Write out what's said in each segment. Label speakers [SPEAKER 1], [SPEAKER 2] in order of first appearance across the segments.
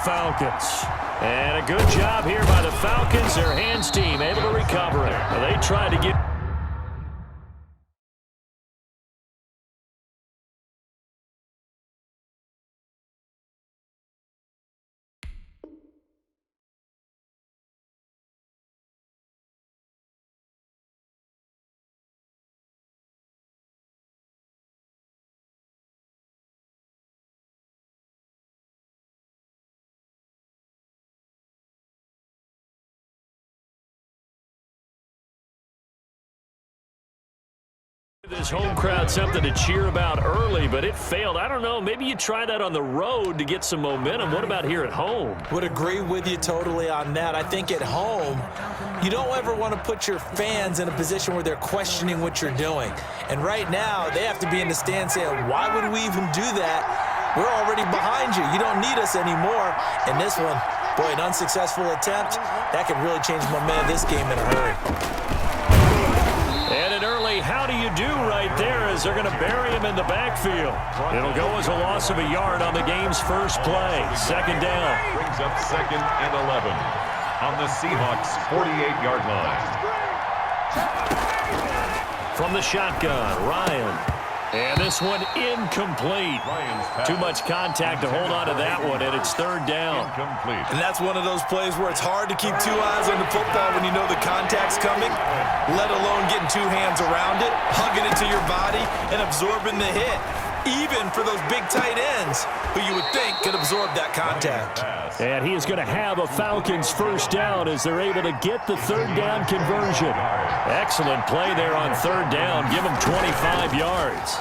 [SPEAKER 1] Falcons. And a good job here by the Falcons. Their hands team able to recover it. They tried to get... This home crowd something to cheer about early, but it failed. I don't know. Maybe you try that on the road to get some momentum. What about here at home?
[SPEAKER 2] Would agree with you totally on that. I think at home, you don't ever want to put your fans in a position where they're questioning what you're doing. And right now, they have to be in the stand saying, why would we even do that? We're already behind you. You don't need us anymore. And this one, boy, an unsuccessful attempt, that could really change the momentum of this game in a hurry.
[SPEAKER 1] And an early how do you do right there as they're going to bury him in the backfield. It'll go as a loss of a yard on the game's first play. Second down.
[SPEAKER 3] Brings up 2nd and 11 on the Seahawks 48-yard line.
[SPEAKER 1] From the shotgun, Ryan. And this one incomplete. Too much contact to hold on to that one, and it's 3rd down.
[SPEAKER 3] Incomplete.
[SPEAKER 2] And that's one of those plays where it's hard to keep 2 eyes on the football when you know the contact's coming, let alone getting 2 hands around it, hugging it to your body, and absorbing the hit, even for those big tight ends who you would think could absorb that contact.
[SPEAKER 1] And he is going to have a Falcons first down as they're able to get the 3rd down conversion. Excellent play there on 3rd down. Give him 25 yards.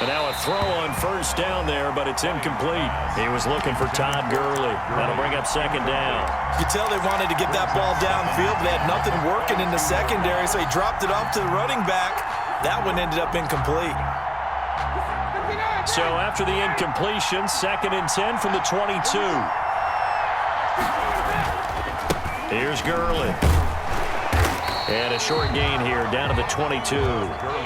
[SPEAKER 1] And now a throw on 1st down there, but it's incomplete. He was looking for Todd Gurley. That'll bring up 2nd down.
[SPEAKER 2] You could tell they wanted to get that ball downfield, but they had nothing working in the secondary, so he dropped it off to the running back. That one ended up incomplete.
[SPEAKER 1] So after the incompletion, 2nd and 10 from the 22. Here's Gurley. And a short gain here down to the 22.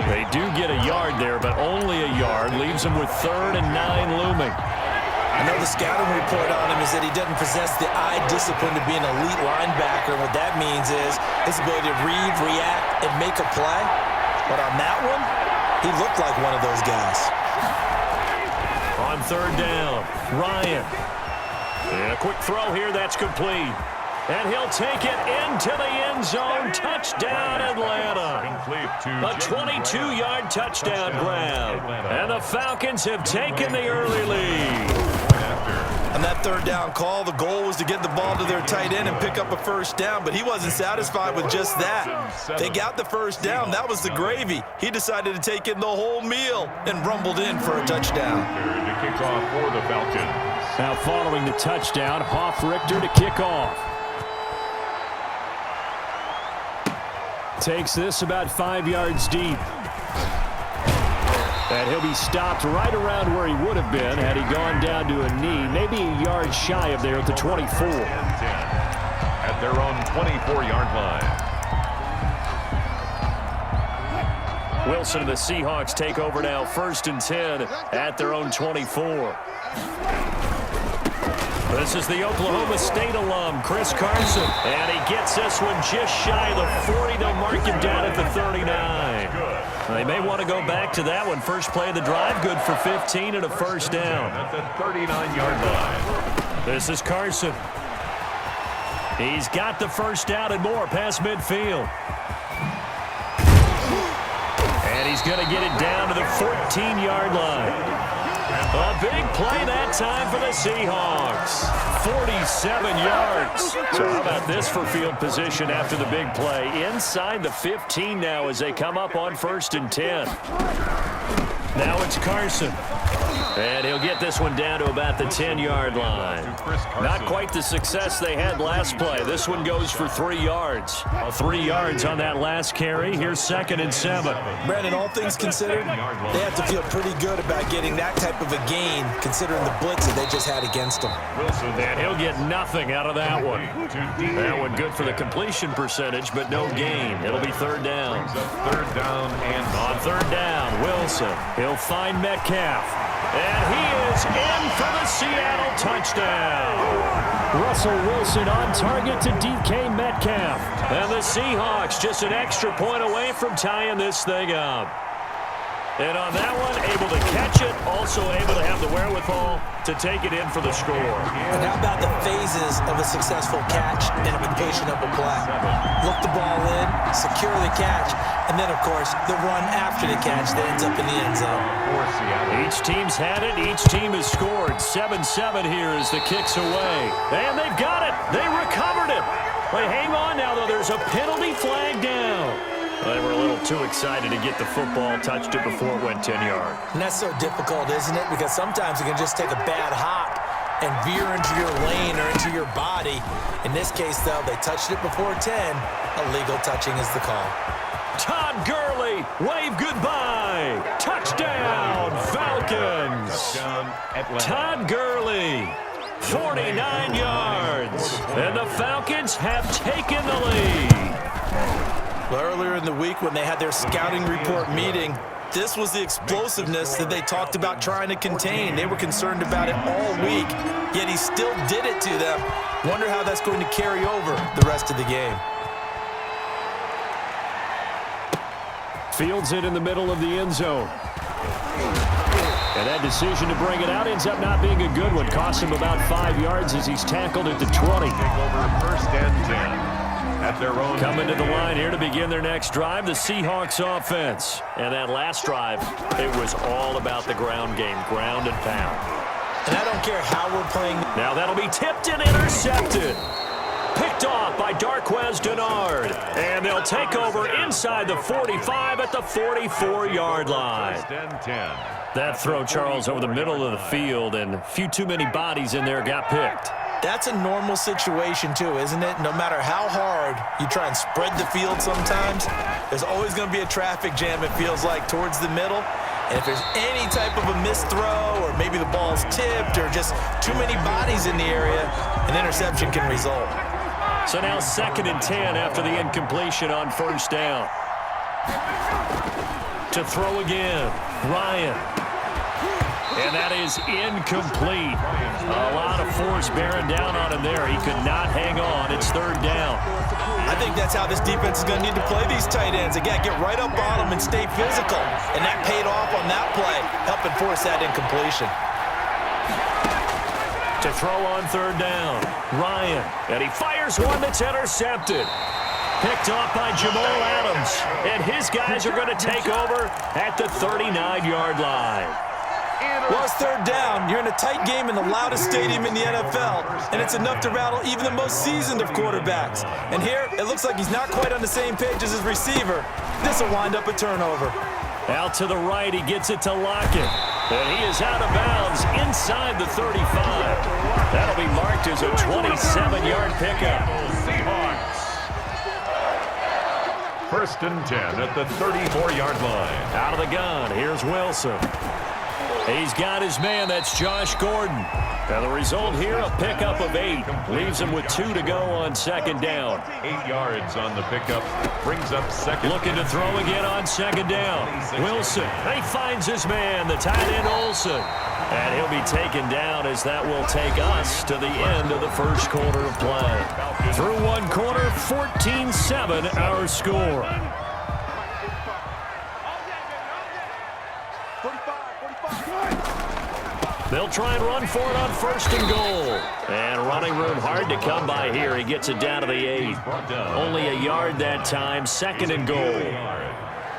[SPEAKER 1] They do get a yard there, but only a yard. Leaves them with 3rd and 9 looming.
[SPEAKER 2] I know the scouting report on him is that he doesn't possess the eye discipline to be an elite linebacker. And what that means is his ability to read, react, and make a play. But on that one, he looked like one of those guys.
[SPEAKER 1] On 3rd down, Ryan. And a quick throw here, that's complete. And he'll take it into the end zone. Touchdown, Atlanta. A 22-yard touchdown grab. And the Falcons have taken the early lead.
[SPEAKER 2] On that 3rd down call, the goal was to get the ball to their tight end and pick up a first down, but he wasn't satisfied with just that. They got the first down. That was the gravy. He decided to take in the whole meal and rumbled in for a touchdown.
[SPEAKER 3] To kick off for the Falcons.
[SPEAKER 1] Now following the touchdown, Hoff-Richter to kick off. Takes this about 5 yards deep. And he'll be stopped right around where he would have been had he gone down to a knee, maybe a yard shy of there at the 24.
[SPEAKER 3] At their own 24-yard line.
[SPEAKER 1] Wilson and the Seahawks take over now, 1st and 10 at their own 24. This is the Oklahoma State alum, Chris Carson. And he gets this one just shy of the 40. They'll mark him down at the 39. They may want to go back to that one. First play of the drive, good for 15 and a first down.
[SPEAKER 3] At the 39-yard line.
[SPEAKER 1] This is Carson. He's got the first down and more past midfield. And he's going to get it down to the 14-yard line. A big play that time for the Seahawks. 47 yards. So how about this for field position after the big play? Inside the 15 now as they come up on 1st and 10. Now it's Carson. And he'll get this one down to about the 10-yard line. Not quite the success they had last play. This one goes for 3 yards. 3 yards on that last carry. Here's 2nd and 7.
[SPEAKER 2] Brandon, all things considered, they have to feel pretty good about getting that type of a gain, considering the blitz that they just had against them.
[SPEAKER 1] And he'll get nothing out of that one. That one good for the completion percentage, but no gain. It'll be 3rd down.
[SPEAKER 3] 3rd down and
[SPEAKER 1] on 3rd down, Wilson. He'll find Metcalf. And he is in for the Seattle touchdown.
[SPEAKER 4] Russell Wilson on target to DK Metcalf.
[SPEAKER 1] And the Seahawks just an extra point away from tying this thing up. And on that one, able to catch it, also able to have the wherewithal to take it in for the score.
[SPEAKER 2] And how about the phases of a successful catch and a completion of a play? Look the ball in, secure the catch, and then, of course, the run after the catch that ends up in the end zone.
[SPEAKER 1] Each team's had it. Each team has scored. 7-7 here as the kick's away. And they've got it. They recovered it. But hang on now, though. There's a penalty flag down. They were a little too excited to get the football, touched it before it went 10 yards.
[SPEAKER 2] And that's so difficult, isn't it? Because sometimes you can just take a bad hop and veer into your lane or into your body. In this case, though, they touched it before 10. Illegal touching is the call.
[SPEAKER 1] Todd Gurley, wave goodbye. Touchdown, Falcons. Todd Gurley, 49 yards. And the Falcons have taken the lead.
[SPEAKER 2] Well, earlier in the week when they had their scouting report meeting, this was the explosiveness that they talked about trying to contain. They were concerned about it all week, yet he still did it to them. Wonder how that's going to carry over the rest of the game.
[SPEAKER 4] Fields it in the middle of the end zone. And that decision to bring it out ends up not being a good one. Costs him about 5 yards as he's tackled at the 20.
[SPEAKER 3] Over first and 10. At their own
[SPEAKER 1] coming to the line here to begin their next drive, the Seahawks offense. And that last drive, it was all about the ground game, ground and pound.
[SPEAKER 2] And I don't care how we're playing.
[SPEAKER 1] Now that'll be tipped and intercepted. Picked off by Darquez Denard. And they'll take over inside the 45 at the 44-yard line.
[SPEAKER 3] First and 10.
[SPEAKER 1] That throw, Charles, over the middle of the field, and a few too many bodies in there got picked.
[SPEAKER 2] That's a normal situation, too, isn't it? No matter how hard you try and spread the field sometimes, there's always going to be a traffic jam, it feels like, towards the middle. And if there's any type of a missed throw or maybe the ball's tipped or just too many bodies in the area, an interception can result.
[SPEAKER 1] So now 2nd and 10 after the incompletion on first down. To throw again, Ryan. And that is incomplete. A lot of force bearing down on him there. He could not hang on. It's 3rd down.
[SPEAKER 2] I think that's how this defense is going to need to play these tight ends. Again, get right up on them and stay physical. And that paid off on that play, helping force that incompletion.
[SPEAKER 1] To throw on 3rd down, Ryan. And he fires one that's intercepted. Picked off by Jamal Adams. And his guys are going to take over at the 39-yard line.
[SPEAKER 2] Well, it's 3rd down. You're in a tight game in the loudest stadium in the NFL, and it's enough to rattle even the most seasoned of quarterbacks. And here, it looks like he's not quite on the same page as his receiver. This will wind up a turnover.
[SPEAKER 1] Out to the right, he gets it to Lockett. And he is out of bounds inside the 35. That'll be marked as a 27-yard pickup.
[SPEAKER 3] Seahawks. 1st and 10 at the 34-yard line.
[SPEAKER 1] Out of the gun, here's Wilson. He's got his man, that's Josh Gordon. And the result here, a pickup of 8. Leaves him with 2 to go on 2nd down.
[SPEAKER 3] 8 yards on the pickup. Brings up 2nd.
[SPEAKER 1] Looking to throw again on 2nd down. Wilson, he finds his man, the tight end Olsen. And he'll be taken down as that will take us to the end of the first quarter of play. Through one quarter, 14-7 our score. They'll try and run for it on 1st and goal. And running room hard to come by here. He gets it down to the 8. Only a yard that time. 2nd and goal.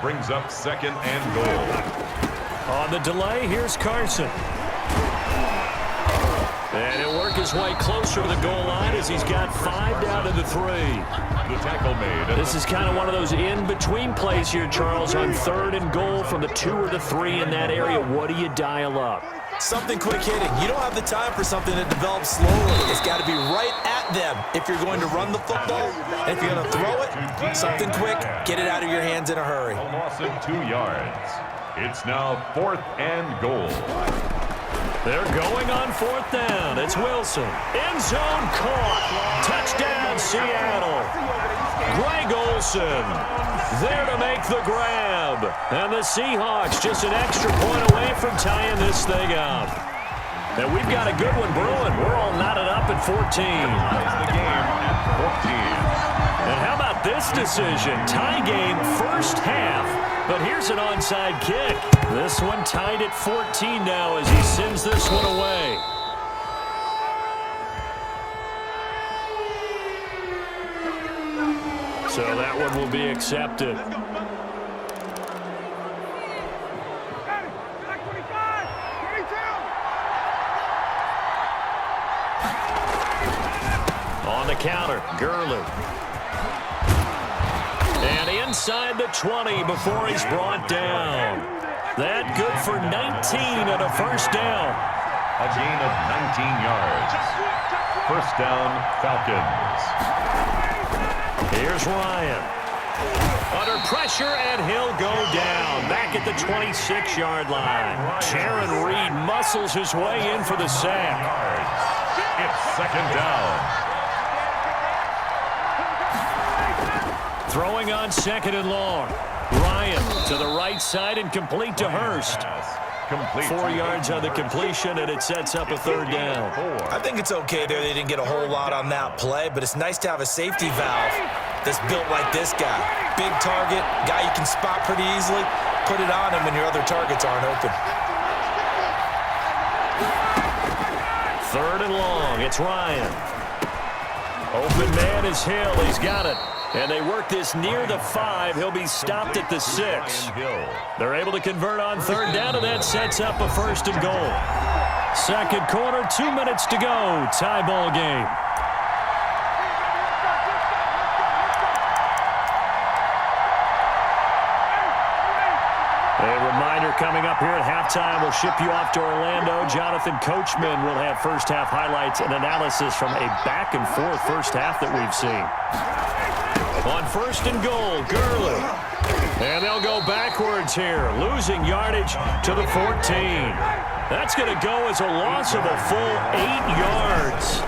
[SPEAKER 3] Brings up 2nd and goal.
[SPEAKER 1] On the delay, here's Carson. And he'll work his way closer to the goal line as he's got 5 down to the 3.
[SPEAKER 3] The tackle made.
[SPEAKER 1] This is kind of one of those in-between plays here, Charles, on 3rd and goal from the 2 or the 3 in that area. What do you dial up?
[SPEAKER 2] Something quick hitting. You don't have the time for something that develops slowly. It's got to be right at them if you're going to run the football. And if you're going to throw it, something quick, get it out of your hands in a hurry.
[SPEAKER 3] A loss of 2 yards. It's now 4th and goal.
[SPEAKER 1] They're going on 4th down. It's Wilson. End zone caught. Touchdown, Seattle. Greg Olsen there to make the grab. And the Seahawks just an extra point away from tying this thing up. And we've got a good one brewing. We're all knotted up at 14.
[SPEAKER 3] The game at 14.
[SPEAKER 1] And how about this decision? Tie game first half. But here's an onside kick. This one tied at 14 now as he sends this one away. So that one will be accepted. On the counter, Gurley. And inside the 20 before he's brought down. That good for 19 and a first down.
[SPEAKER 3] A gain of 19 yards. First down, Falcons.
[SPEAKER 1] Here's Ryan. Under pressure, and he'll go down. Back at the 26-yard line. Jaron Reed muscles his way in for the sack.
[SPEAKER 3] It's second down.
[SPEAKER 1] Throwing on second and long. Ryan to the right side and complete to Hurst. 4 yards on the completion, and it sets up a third down.
[SPEAKER 2] I think it's okay there. They didn't get a whole lot on that play, but it's nice to have a safety valve that's built like this guy. Big target, guy you can spot pretty easily. Put it on him when your other targets aren't open.
[SPEAKER 1] Third and long. It's Ryan. Open man is Hill. He's got it. And they work this near the 5. He'll be stopped at the 6. They're able to convert on third down, and that sets up a first and goal. Second quarter, 2 minutes to go. Tie ball game. A reminder coming up here at halftime. We'll ship you off to Orlando. Jonathan Coachman will have first half highlights and analysis from a back and forth first half that we've seen. On first and goal, Gurley. And they'll go backwards here, losing yardage to the 14. That's going to go as a loss of a full 8 yards.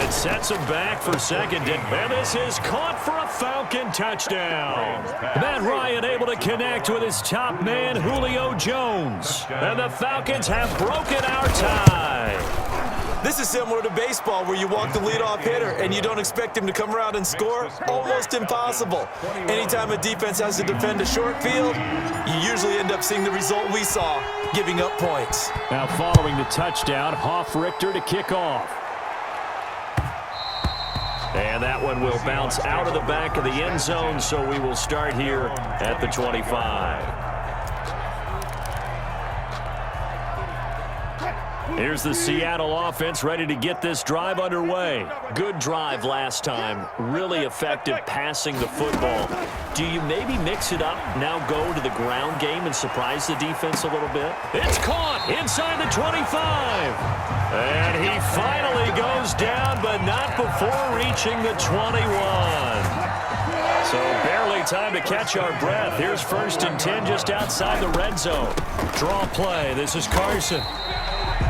[SPEAKER 1] It sets him back for second. And this is caught for a Falcon touchdown. Matt Ryan able to connect with his top man, Julio Jones. And the Falcons have broken our tie.
[SPEAKER 2] This is similar to baseball where you walk the leadoff hitter and you don't expect him to come around and score. Almost impossible. Anytime a defense has to defend a short field, you usually end up seeing the result we saw, giving up points.
[SPEAKER 4] Now following the touchdown, Hoff-Richter to kick off.
[SPEAKER 1] And that one will bounce out of the back of the end zone, so we will start here at the 25. Here's the Seattle offense ready to get this drive underway. Good drive last time. Really effective passing the football. Do you maybe mix it up, now go to the ground game and surprise the defense a little bit? It's caught inside the 25. And he finally goes down, but not before reaching the 21. So barely time to catch our breath. Here's first and 10 just outside the red zone. Draw play. This is Carson.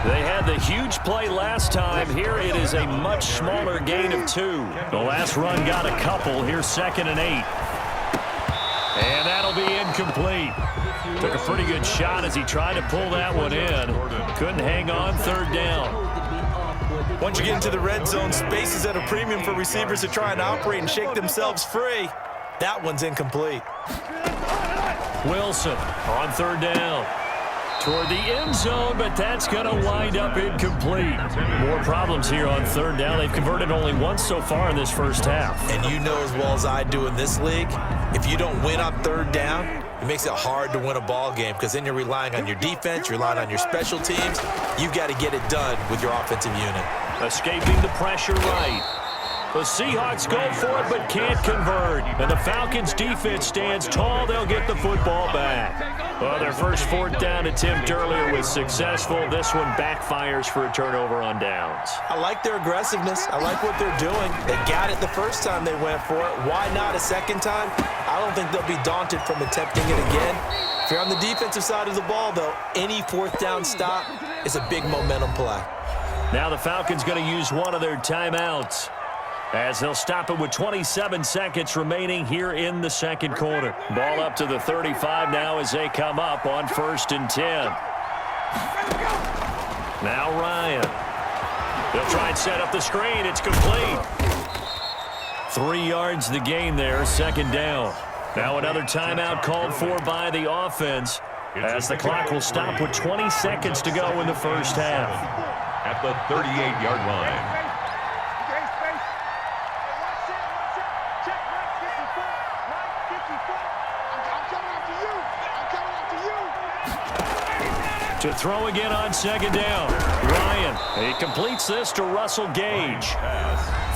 [SPEAKER 1] They had the huge play last time. Here it is a much smaller gain of 2. The last run got a couple. Here's second and 8. And that'll be incomplete. Took a pretty good shot as he tried to pull that one in. Couldn't hang on third down.
[SPEAKER 2] Once you get into the red zone, space is at a premium for receivers to try and operate and shake themselves free. That one's incomplete.
[SPEAKER 1] Wilson on third down. Toward the end zone, but that's going to wind up incomplete. More problems here on third down. They've converted only once so far in this first half.
[SPEAKER 2] And you know as well as I do in this league, if you don't win on third down, it makes it hard to win a ball game because then you're relying on your defense, you're relying on your special teams. You've got to get it done with your offensive unit.
[SPEAKER 1] Escaping the pressure right. The Seahawks go for it but can't convert. And the Falcons defense stands tall. They'll get the football back. Well, their first fourth down attempt earlier was successful. This one backfires for a turnover on downs.
[SPEAKER 2] I like their aggressiveness. I like what they're doing. They got it the first time they went for it. Why not a second time? I don't think they'll be daunted from attempting it again. If you're on the defensive side of the ball, though, any fourth down stop is a big momentum play.
[SPEAKER 1] Now the Falcons going to use one of their timeouts, as they'll stop it with 27 seconds remaining here in the second quarter. Ball up to the 35 now as they come up on first and 10. Now Ryan. They'll try and set up the screen. It's complete. 3 yards the gain there, second down. Now another timeout called for by the offense as the clock will stop with 20 seconds to go in the first half.
[SPEAKER 3] At the 38-yard line.
[SPEAKER 1] To throw again on second down. Ryan, he completes this to Russell Gage.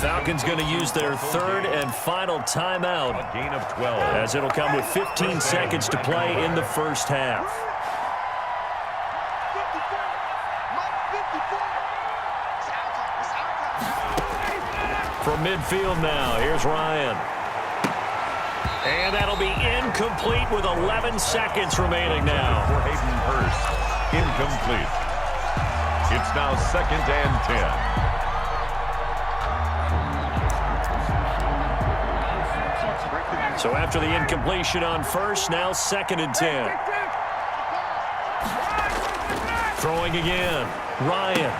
[SPEAKER 1] Falcons going to use their third and final timeout.
[SPEAKER 3] A gain of 12.
[SPEAKER 1] As it'll come with 15 seconds to play in the first half. From midfield now, here's Ryan. And that'll be incomplete with 11 seconds remaining now.
[SPEAKER 3] For Hayden Hurst. Incomplete. It's now 2nd and 10.
[SPEAKER 1] So after the incompletion on first, now 2nd and 10. Throwing again. Ryan.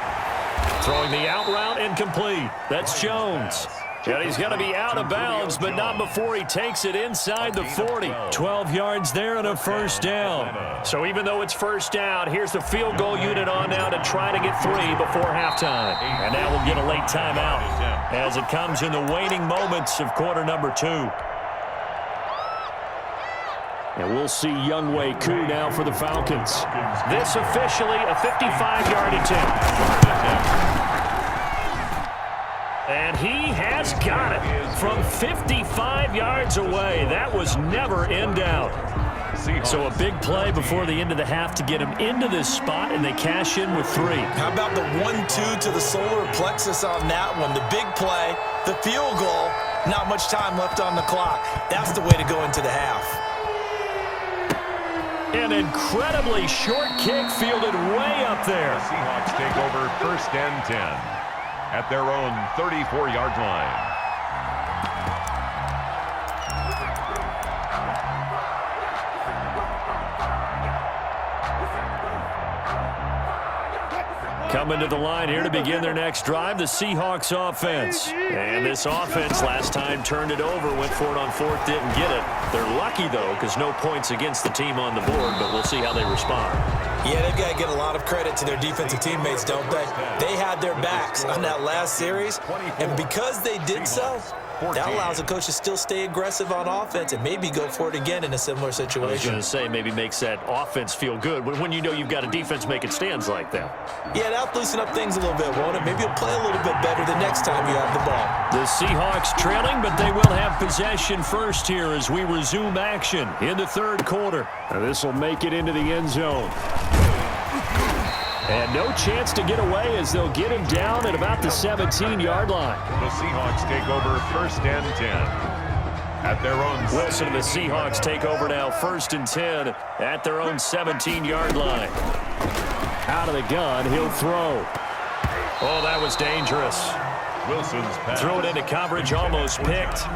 [SPEAKER 1] Throwing the out route incomplete. That's Jones. And he's going to be out of bounds, but not before he takes it inside the 40. 12 yards there and a first down. So even though it's first down, here's the field goal unit on now to try to get 3 before halftime. And now we'll get a late timeout as it comes in the waning moments of quarter number 2. And we'll see Younghoe Koo now for the Falcons. This officially a 55-yard attempt. And he has got it from 55 yards away. That was never in doubt. So a big play before the end of the half to get him into this spot, and they cash in with 3.
[SPEAKER 2] How about the 1-2 to the solar plexus on that one? The big play, the field goal, not much time left on the clock. That's the way to go into the half.
[SPEAKER 1] An incredibly short kick fielded way up there.
[SPEAKER 3] The Seahawks take over 1st and 10 at their own 34-yard line.
[SPEAKER 1] Coming to the line here to begin their next drive, the Seahawks offense. And this offense last time turned it over, went for it on 4th, didn't get it. They're lucky, though, because no points against the team on the board, but we'll see how they respond.
[SPEAKER 2] Yeah, they've got to get a lot of credit to their defensive teammates, don't they? They had their backs on that last series, and because they did so, that allows the coach to still stay aggressive on offense and maybe go for it again in a similar situation.
[SPEAKER 1] I was going to say maybe makes that offense feel good when you know you've got a defense making stands like that.
[SPEAKER 2] Yeah, that'll loosen up things a little bit, won't it? Maybe you'll play a little bit better the next time you have the ball.
[SPEAKER 1] The Seahawks trailing, but they will have possession first here as we resume action in the third quarter.
[SPEAKER 4] And this will make it into the end zone.
[SPEAKER 1] And no chance to get away as they'll get him down at about the 17-yard line.
[SPEAKER 3] The Seahawks take over 1st and 10 at their own.
[SPEAKER 1] Wilson and the Seahawks take over now 1st and 10 at their own 17-yard line.
[SPEAKER 4] Out of the gun, he'll throw.
[SPEAKER 1] Oh, that was dangerous.
[SPEAKER 3] Wilson's pass.
[SPEAKER 1] Threw it into coverage, almost picked.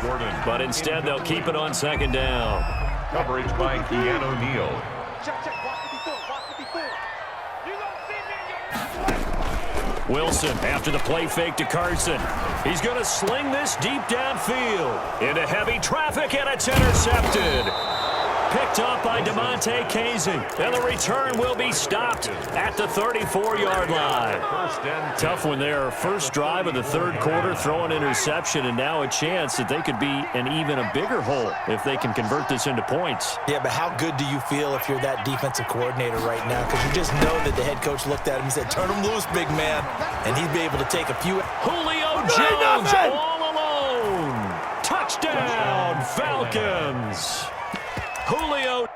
[SPEAKER 1] But instead, they'll keep it on 2nd down.
[SPEAKER 3] Coverage by Keanu Neal.
[SPEAKER 1] Wilson after the play fake to Carson. He's going to sling this deep downfield into heavy traffic, and it's intercepted. Picked up by DeMonte Casey, and the return will be stopped at the 34-yard line. Tough one there. First drive of the third quarter, throw an interception, and now a chance that they could be in even a bigger hole if they can convert this into points.
[SPEAKER 2] Yeah, but how good do you feel if you're that defensive coordinator right now? Because you just know that the head coach looked at him and said, turn him loose, big man, and he'd be able to take a few.
[SPEAKER 1] Julio Jones all alone. Touchdown, Falcons. Julio.